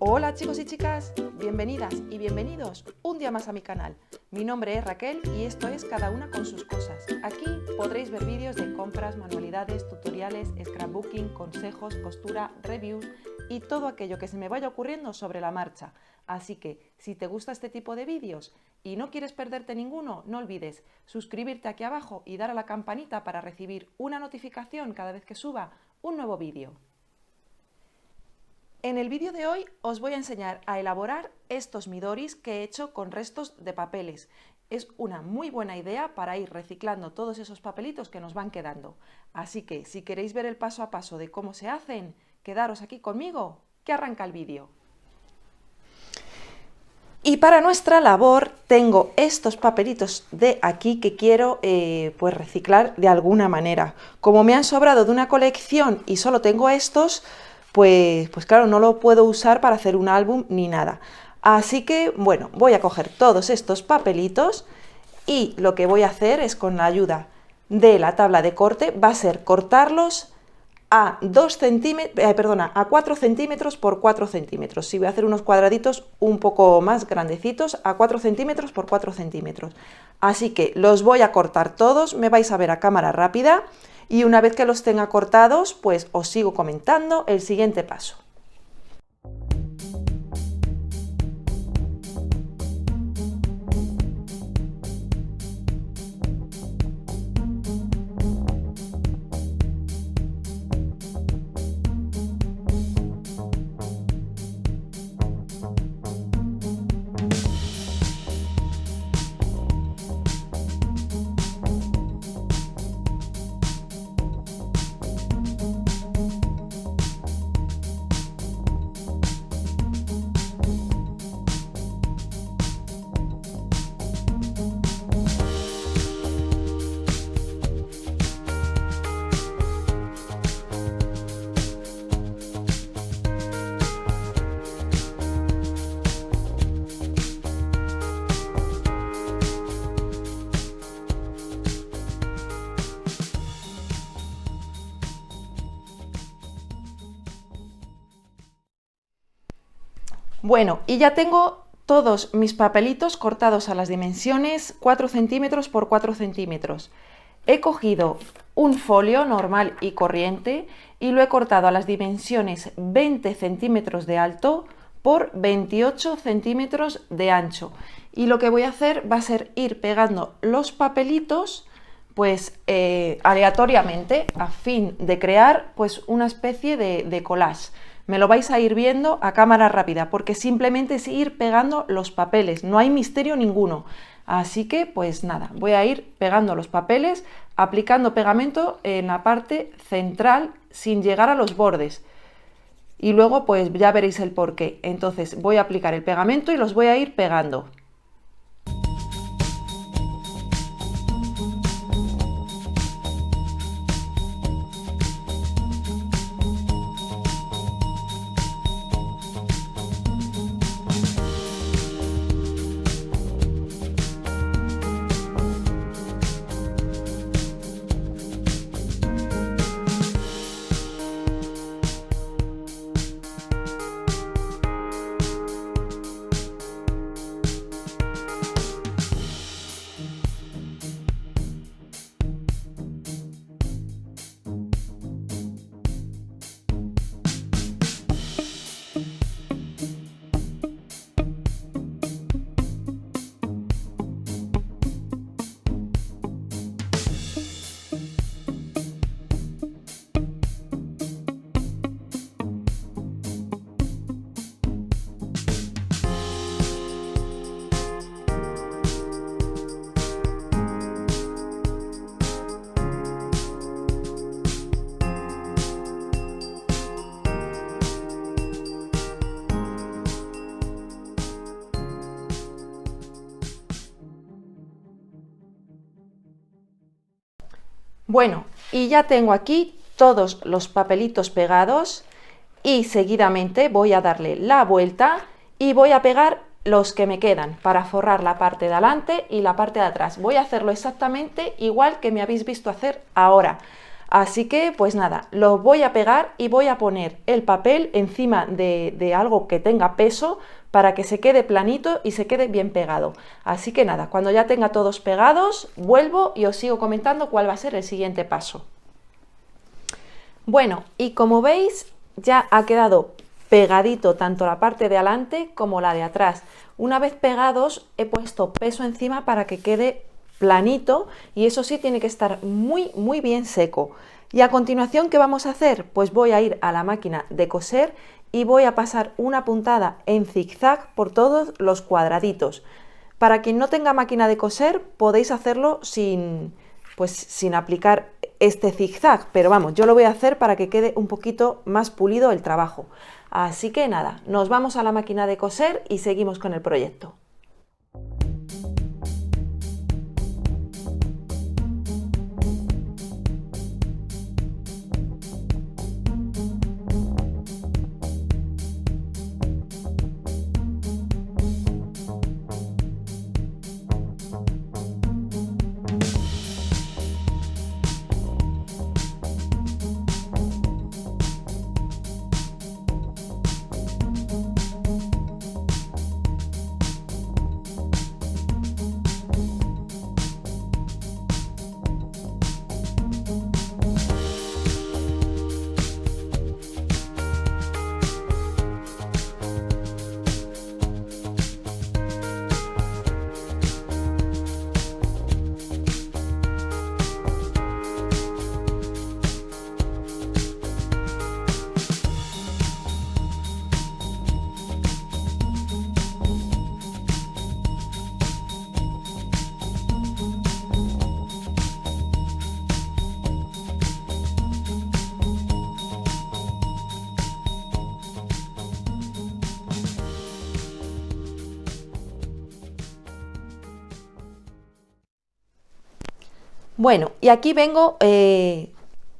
Hola chicos y chicas, bienvenidas y bienvenidos un día más a mi canal. Mi nombre es Raquel y esto es Cada una con sus cosas. Aquí podréis ver vídeos de compras, manualidades, tutoriales, scrapbooking, consejos, costura, reviews y todo aquello que se me vaya ocurriendo sobre la marcha. Así que si te gusta este tipo de vídeos y no quieres perderte ninguno, no olvides suscribirte aquí abajo y dar a la campanita para recibir una notificación cada vez que suba un nuevo vídeo. En el vídeo de hoy os voy a enseñar a elaborar estos midoris que he hecho con restos de papeles. Es una muy buena idea para ir reciclando todos esos papelitos que nos van quedando. Así que si queréis ver el paso a paso de cómo se hacen, quedaros aquí conmigo, que arranca el vídeo. Y para nuestra labor tengo estos papelitos de aquí que quiero pues reciclar de alguna manera. Como me han sobrado de una colección y solo tengo estos, pues claro, no lo puedo usar para hacer un álbum ni nada. Así que, bueno, voy a coger todos estos papelitos y lo que voy a hacer es, con la ayuda de la tabla de corte, va a ser cortarlos a 4 centímetros por 4 centímetros. Si voy a hacer unos cuadraditos un poco más grandecitos, a 4 centímetros por 4 centímetros. Así que los voy a cortar todos, me vais a ver a cámara rápida. Y una vez que los tenga cortados, pues os sigo comentando el siguiente paso. Bueno, y ya tengo todos mis papelitos cortados a las dimensiones 4 centímetros por 4 centímetros. He cogido un folio normal y corriente y lo he cortado a las dimensiones 20 centímetros de alto por 28 centímetros de ancho. Y lo que voy a hacer va a ser ir pegando los papelitos pues aleatoriamente, a fin de crear pues una especie de collage. Me lo vais a ir viendo a cámara rápida, porque simplemente es ir pegando los papeles, no hay misterio ninguno. Así que, pues nada, voy a ir pegando los papeles, aplicando pegamento en la parte central sin llegar a los bordes. Y luego, pues ya veréis el porqué. Entonces, voy a aplicar el pegamento y los voy a ir pegando. Bueno, y ya tengo aquí todos los papelitos pegados y seguidamente voy a darle la vuelta y voy a pegar los que me quedan para forrar la parte de adelante y la parte de atrás. Voy a hacerlo exactamente igual que me habéis visto hacer ahora. Así que, pues nada, los voy a pegar y voy a poner el papel encima de algo que tenga peso para que se quede planito y se quede bien pegado. Así que nada, cuando ya tenga todos pegados, vuelvo y os sigo comentando cuál va a ser el siguiente paso. Bueno, y como veis, ya ha quedado pegadito tanto la parte de adelante como la de atrás. Una vez pegados, he puesto peso encima para que quede planito y eso sí tiene que estar muy bien seco. Y a continuación, ¿qué vamos a hacer? Pues voy a ir a la máquina de coser y voy a pasar una puntada en zigzag por todos los cuadraditos. Para quien no tenga máquina de coser, podéis hacerlo sin aplicar este zigzag, pero vamos, yo lo voy a hacer para que quede un poquito más pulido el trabajo. Así que nada, nos vamos a la máquina de coser y seguimos con el proyecto. Bueno, y aquí vengo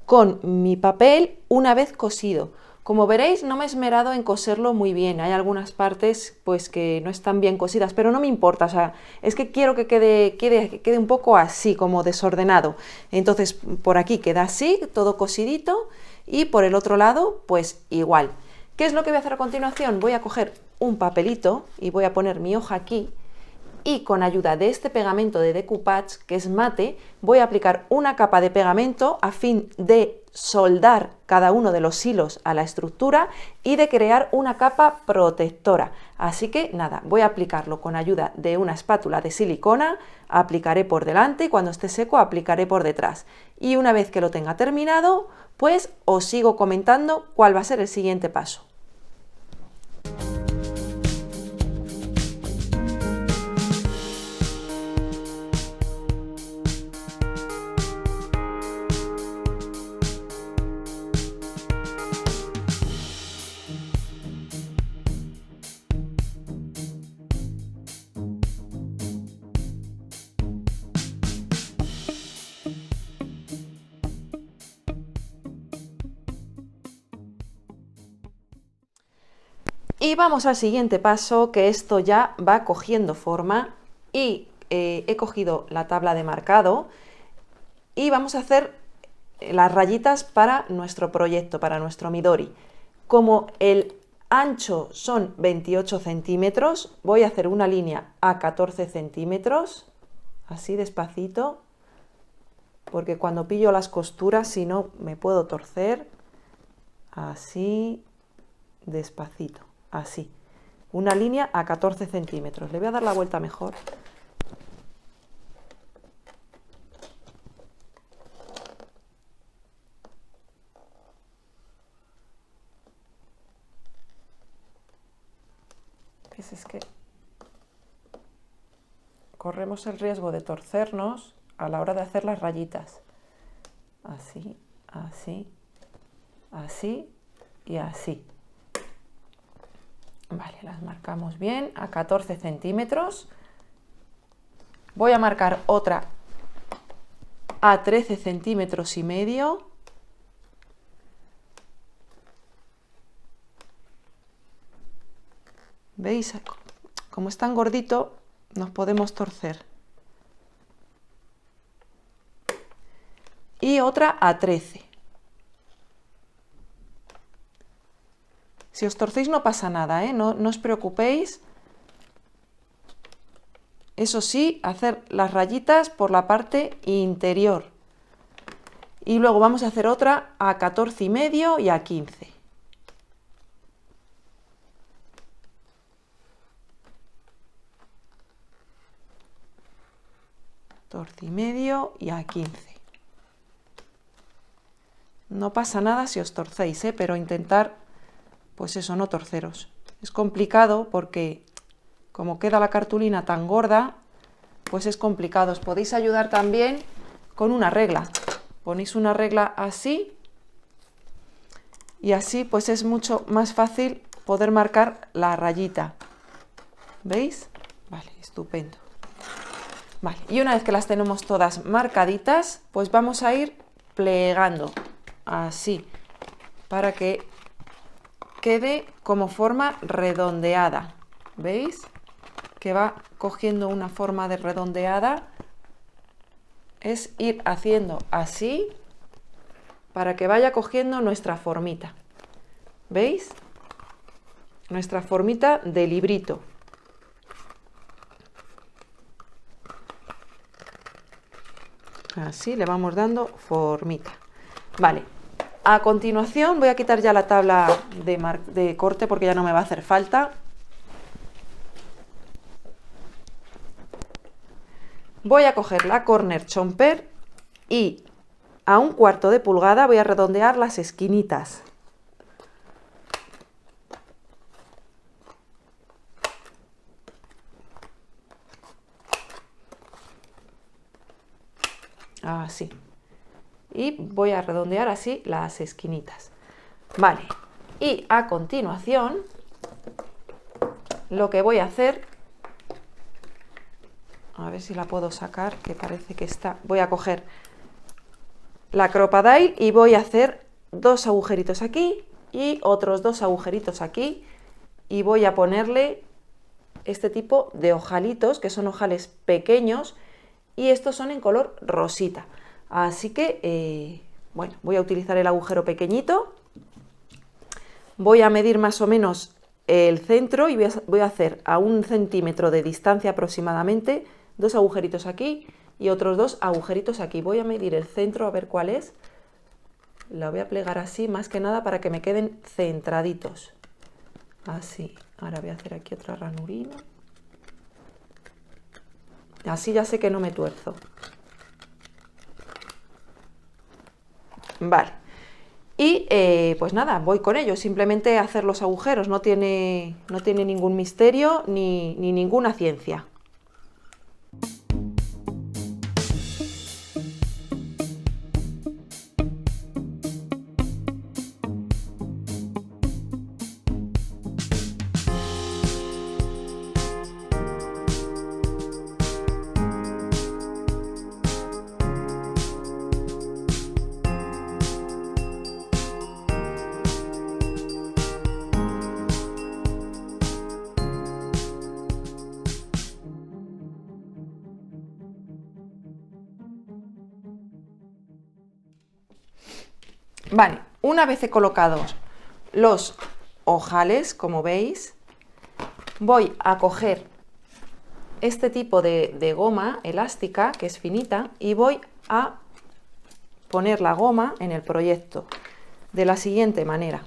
con mi papel una vez cosido. Como veréis, no me he esmerado en coserlo muy bien. Hay algunas partes pues que no están bien cosidas, pero no me importa. O sea, es que quiero que quede un poco así, como desordenado. Entonces, por aquí queda así, todo cosidito, y por el otro lado, pues igual. ¿Qué es lo que voy a hacer a continuación? Voy a coger un papelito y voy a poner mi hoja aquí. Y con ayuda de este pegamento de decoupage, que es mate, voy a aplicar una capa de pegamento a fin de soldar cada uno de los hilos a la estructura y de crear una capa protectora. Así que nada, voy a aplicarlo con ayuda de una espátula de silicona, aplicaré por delante y cuando esté seco aplicaré por detrás. Y una vez que lo tenga terminado, pues os sigo comentando cuál va a ser el siguiente paso. Y vamos al siguiente paso, que esto ya va cogiendo forma y he cogido la tabla de marcado y vamos a hacer las rayitas para nuestro proyecto, para nuestro Midori. Como el ancho son 28 centímetros, voy a hacer una línea a 14 centímetros, así despacito, porque cuando pillo las costuras, si no, me puedo torcer, así, despacito. Así, una línea a 14 centímetros. Le voy a dar la vuelta mejor. ¿Ves? Es que corremos el riesgo de torcernos a la hora de hacer las rayitas. Así, así, así y así. Vale, las marcamos bien a 14 centímetros. Voy a marcar otra a 13 centímetros y medio. ¿Veis? Como es tan gordito, nos podemos torcer. y otra a 13. Si os torcéis no pasa nada, ¿eh? No os preocupéis. Eso sí, hacer las rayitas por la parte interior. Y luego vamos a hacer otra a 14,5 y a 15. 14,5 y a 15. No pasa nada si os torcéis, pero intentar, pues eso, no torceros. Es complicado porque como queda la cartulina tan gorda, pues es complicado. Os podéis ayudar también con una regla. Ponéis una regla así y así pues es mucho más fácil poder marcar la rayita. ¿Veis? Vale, estupendo. Vale, y una vez que las tenemos todas marcaditas, pues vamos a ir plegando así para que quede como forma redondeada. ¿Veis? Que va cogiendo una forma de redondeada. Es ir haciendo así para que vaya cogiendo nuestra formita. ¿Veis? Nuestra formita de librito. Así le vamos dando formita. Vale, a continuación voy a quitar ya la tabla de corte porque ya no me va a hacer falta. Voy a coger la corner chomper y a 1/4 de pulgada voy a redondear las esquinitas. Así. Y voy a redondear así las esquinitas. Vale. Y a continuación, lo que voy a hacer, a ver si la puedo sacar, que parece que está. Voy a coger la Crop-A-Dile y voy a hacer 2 agujeritos aquí y otros 2 agujeritos aquí. Y voy a ponerle este tipo de ojalitos, que son ojales pequeños. Y estos son en color rosita. Así que, bueno, voy a utilizar el agujero pequeñito. Voy a medir más o menos el centro y voy a hacer a 1 centímetro de distancia aproximadamente 2 agujeritos aquí y otros 2 agujeritos aquí. Voy a medir el centro a ver cuál es. La voy a plegar así, más que nada para que me queden centraditos. Así. Ahora voy a hacer aquí otra ranurina. Así ya sé que no me tuerzo. Vale. Y pues nada, voy con ello. Simplemente hacer los agujeros. No tiene ningún misterio ni ninguna ciencia. Vale, una vez he colocado los ojales, como veis, voy a coger este tipo de goma elástica, que es finita, y voy a poner la goma en el proyecto de la siguiente manera.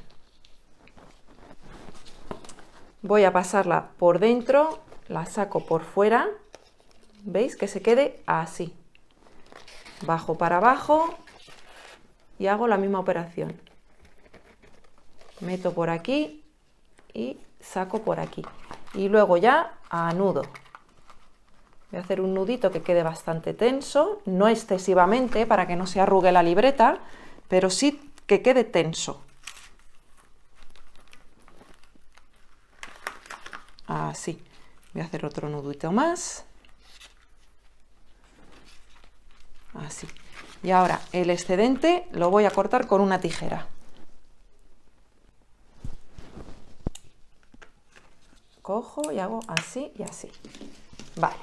Voy a pasarla por dentro, la saco por fuera, ¿veis? Que se quede así. Bajo para abajo y hago la misma operación. Meto por aquí y saco por aquí. Y luego ya anudo. Voy a hacer un nudito que quede bastante tenso, no excesivamente para que no se arrugue la libreta, pero sí que quede tenso. Así. Voy a hacer otro nudito más. Así. Y ahora el excedente lo voy a cortar con una tijera. Cojo y hago así y así. Vale.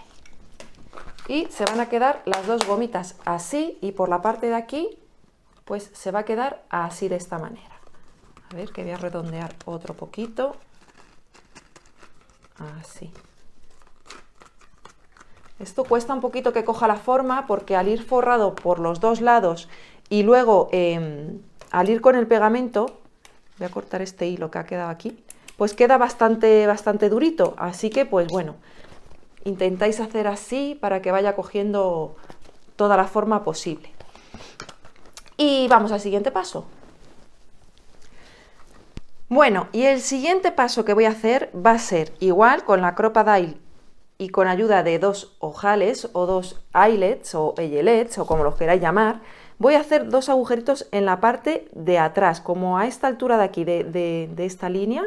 Y se van a quedar las dos gomitas así y por la parte de aquí pues se va a quedar así, de esta manera. A ver, que voy a redondear otro poquito. Así. Esto cuesta un poquito que coja la forma porque al ir forrado por los dos lados y luego al ir con el pegamento, voy a cortar este hilo que ha quedado aquí, pues queda bastante durito. Así que, pues bueno, intentáis hacer así para que vaya cogiendo toda la forma posible. Y vamos al siguiente paso. Bueno, y el siguiente paso que voy a hacer va a ser igual con la Crop-A-Dile y con ayuda de dos ojales o dos eyelets o eyelets o como los queráis llamar. Voy a hacer dos agujeritos en la parte de atrás, como a esta altura de aquí, de esta línea,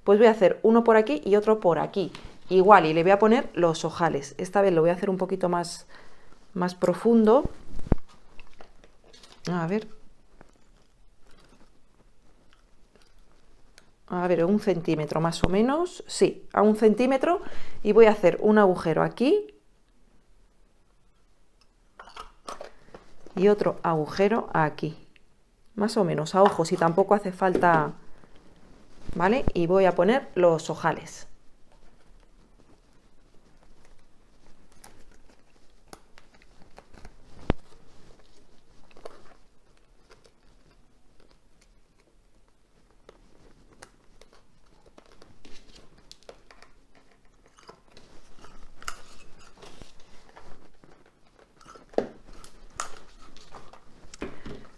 pues voy a hacer uno por aquí y otro por aquí. Igual, y le voy a poner los ojales. Esta vez lo voy a hacer un poquito más profundo. A ver, 1 centímetro más o menos, sí, a 1 centímetro, y voy a hacer un agujero aquí y otro agujero aquí, más o menos a ojo, si tampoco hace falta, ¿vale? Y voy a poner los ojales.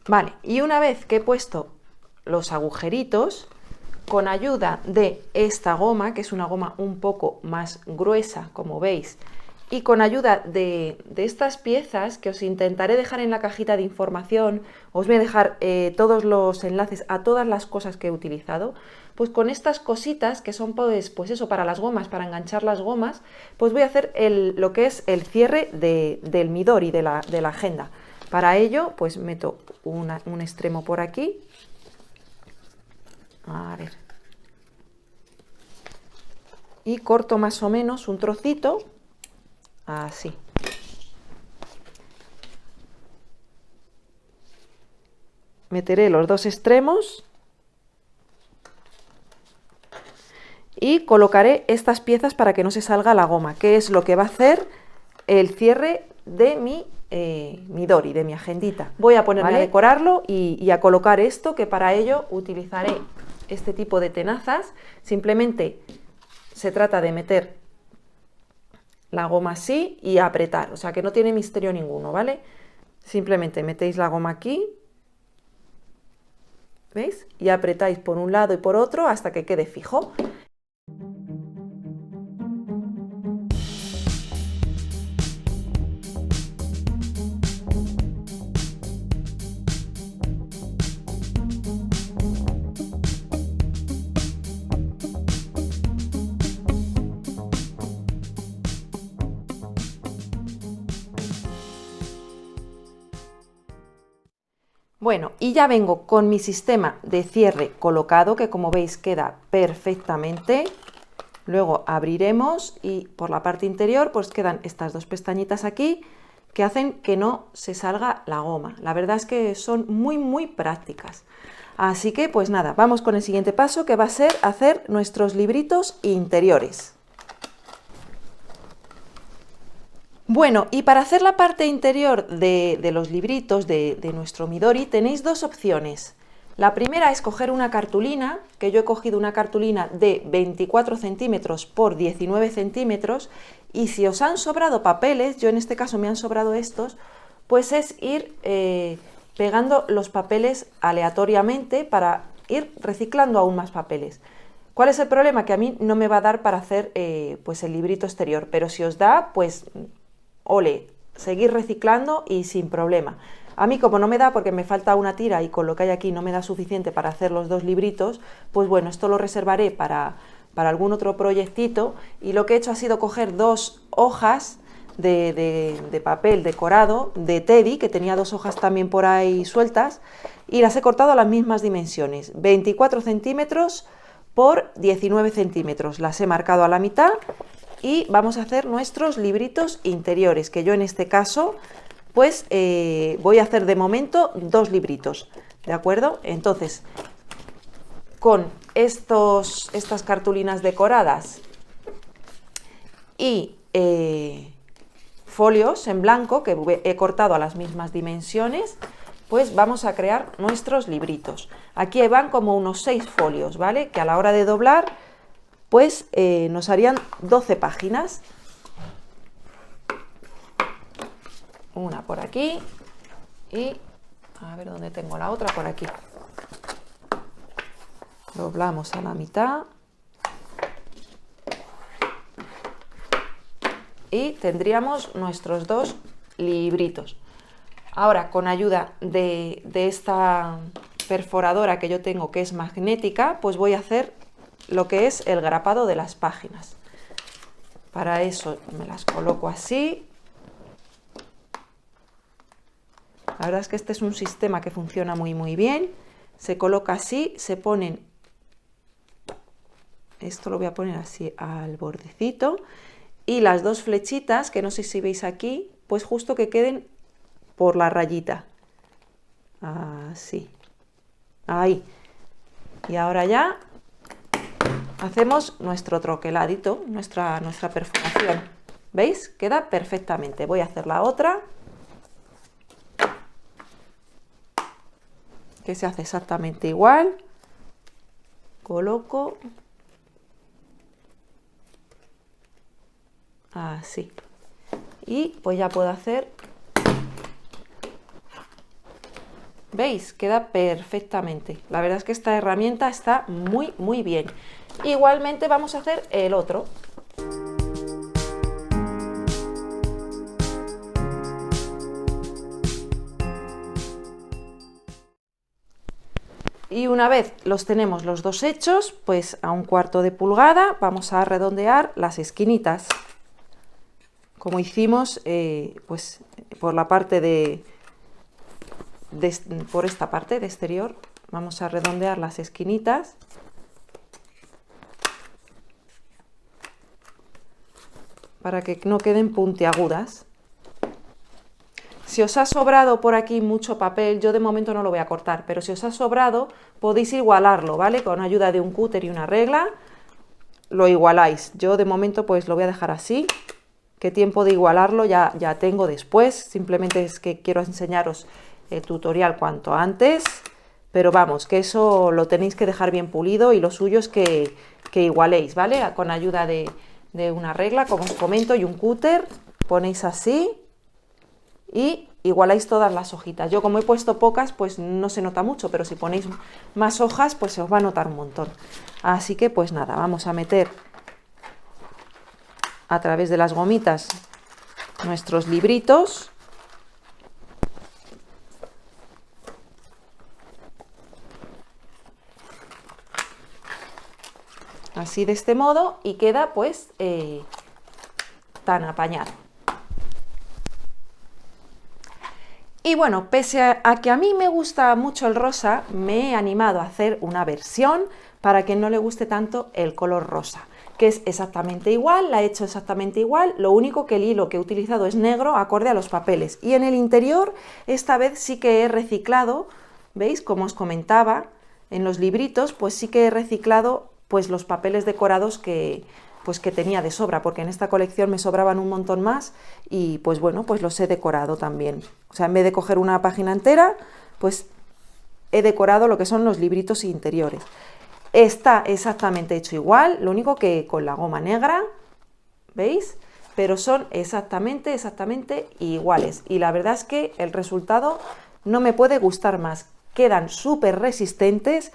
Vale, y una vez que he puesto los agujeritos, con ayuda de esta goma, que es una goma un poco más gruesa, como veis, y con ayuda de estas piezas, que os intentaré dejar en la cajita de información, os voy a dejar todos los enlaces a todas las cosas que he utilizado, pues con estas cositas, que son pues eso, para las gomas, para enganchar las gomas, pues voy a hacer lo que es el cierre del Midori, de la agenda. Para ello, pues meto un extremo por aquí. A ver. Y corto más o menos un trocito, así. Meteré los dos extremos y colocaré estas piezas para que no se salga la goma, que es lo que va a hacer el cierre de mi Midori, de mi agendita. Voy a ponerme a decorarlo y a colocar esto, que para ello utilizaré este tipo de tenazas. Simplemente se trata de meter la goma así y apretar, o sea que no tiene misterio ninguno, ¿vale? Simplemente metéis la goma aquí, ¿veis? Y apretáis por un lado y por otro hasta que quede fijo. Bueno, y ya vengo con mi sistema de cierre colocado, que como veis queda perfectamente. Luego abriremos y por la parte interior pues quedan estas dos pestañitas aquí que hacen que no se salga la goma. La verdad es que son muy prácticas. Así que pues nada, vamos con el siguiente paso, que va a ser hacer nuestros libritos interiores. Bueno, y para hacer la parte interior de los libritos de nuestro Midori tenéis dos opciones. La primera es coger una cartulina, que yo he cogido una cartulina de 24 centímetros por 19 centímetros, y si os han sobrado papeles, yo en este caso me han sobrado estos, pues es ir pegando los papeles aleatoriamente para ir reciclando aún más papeles. ¿Cuál es el problema? Que a mí no me va a dar para hacer pues el librito exterior, pero si os da, pues ole, seguir reciclando y sin problema. A mí como no me da porque me falta una tira y con lo que hay aquí no me da suficiente para hacer los dos libritos, pues bueno, esto lo reservaré para algún otro proyectito, y lo que he hecho ha sido coger dos hojas de papel decorado de Teddy, que tenía dos hojas también por ahí sueltas, y las he cortado a las mismas dimensiones, 24 centímetros por 19 centímetros, las he marcado a la mitad y vamos a hacer nuestros libritos interiores, que yo en este caso pues voy a hacer de momento 2 libritos, ¿de acuerdo? Entonces, con estas cartulinas decoradas y folios en blanco que he cortado a las mismas dimensiones, pues vamos a crear nuestros libritos. Aquí van como unos 6 folios, ¿vale? Que a la hora de doblar, pues nos harían 12 páginas. Una por aquí y a ver dónde tengo la otra, por aquí. Doblamos a la mitad y tendríamos nuestros 2 libritos. Ahora, con ayuda de esta perforadora que yo tengo, que es magnética, pues voy a hacer lo que es el grapado de las páginas. Para eso me las coloco así. La verdad es que este es un sistema que funciona muy bien. Se coloca así, se ponen, esto lo voy a poner así al bordecito, y las 2 flechitas, que no sé si veis aquí, pues justo que queden por la rayita, así, ahí. Y ahora ya hacemos nuestro troqueladito, nuestra perforación. ¿Veis? Queda perfectamente. Voy a hacer la otra, que se hace exactamente igual. Coloco así y pues ya puedo hacer, ¿veis? Queda perfectamente. La verdad es que esta herramienta está muy bien. Igualmente vamos a hacer el otro. Y una vez los tenemos los 2 hechos, pues a 1/4 de pulgada vamos a redondear las esquinitas, como hicimos pues por la parte por esta parte de exterior. Vamos a redondear las esquinitas para que no queden puntiagudas. Si os ha sobrado por aquí mucho papel, yo de momento no lo voy a cortar, pero si os ha sobrado podéis igualarlo, ¿vale? Con ayuda de un cúter y una regla lo igualáis. Yo de momento pues lo voy a dejar así, que tiempo de igualarlo ya tengo después. Simplemente es que quiero enseñaros el tutorial cuanto antes, pero vamos, que eso lo tenéis que dejar bien pulido y lo suyo es que igualéis, ¿vale? Con ayuda de una regla, como os comento, y un cúter, ponéis así y igualáis todas las hojitas. Yo como he puesto pocas, pues no se nota mucho, pero si ponéis más hojas, pues se os va a notar un montón. Así que pues nada, vamos a meter a través de las gomitas nuestros libritos. Así, de este modo, y queda pues tan apañado. Y bueno, pese a que a mí me gusta mucho el rosa, me he animado a hacer una versión para quien no le guste tanto el color rosa, que es exactamente igual, la he hecho exactamente igual, lo único que el hilo que he utilizado es negro acorde a los papeles. Y en el interior, esta vez sí que he reciclado, ¿veis? Como os comentaba, en los libritos, pues sí que he reciclado pues los papeles decorados que tenía de sobra, porque en esta colección me sobraban un montón más y pues bueno, pues los he decorado también. O sea, en vez de coger una página entera, pues he decorado lo que son los libritos interiores. Está exactamente hecho igual, lo único que con la goma negra, ¿veis? Pero son exactamente iguales. Y la verdad es que el resultado no me puede gustar más. Quedan súper resistentes.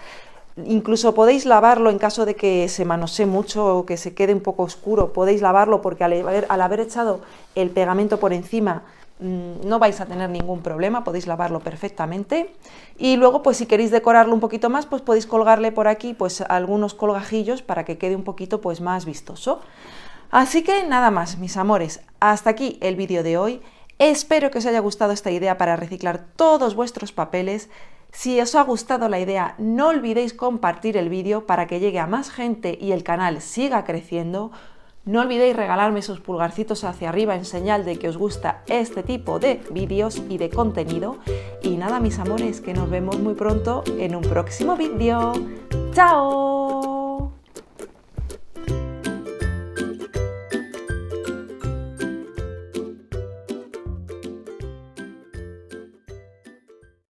Incluso podéis lavarlo en caso de que se manosee mucho o que se quede un poco oscuro, podéis lavarlo porque al haber echado el pegamento por encima no vais a tener ningún problema, podéis lavarlo perfectamente. Y luego pues si queréis decorarlo un poquito más, pues podéis colgarle por aquí pues algunos colgajillos para que quede un poquito pues más vistoso. Así que nada más, mis amores, hasta aquí el vídeo de hoy. Espero que os haya gustado esta idea para reciclar todos vuestros papeles. Si os ha gustado la idea, no olvidéis compartir el vídeo para que llegue a más gente y el canal siga creciendo. No olvidéis regalarme esos pulgarcitos hacia arriba en señal de que os gusta este tipo de vídeos y de contenido. Y nada, mis amores, que nos vemos muy pronto en un próximo vídeo. ¡Chao!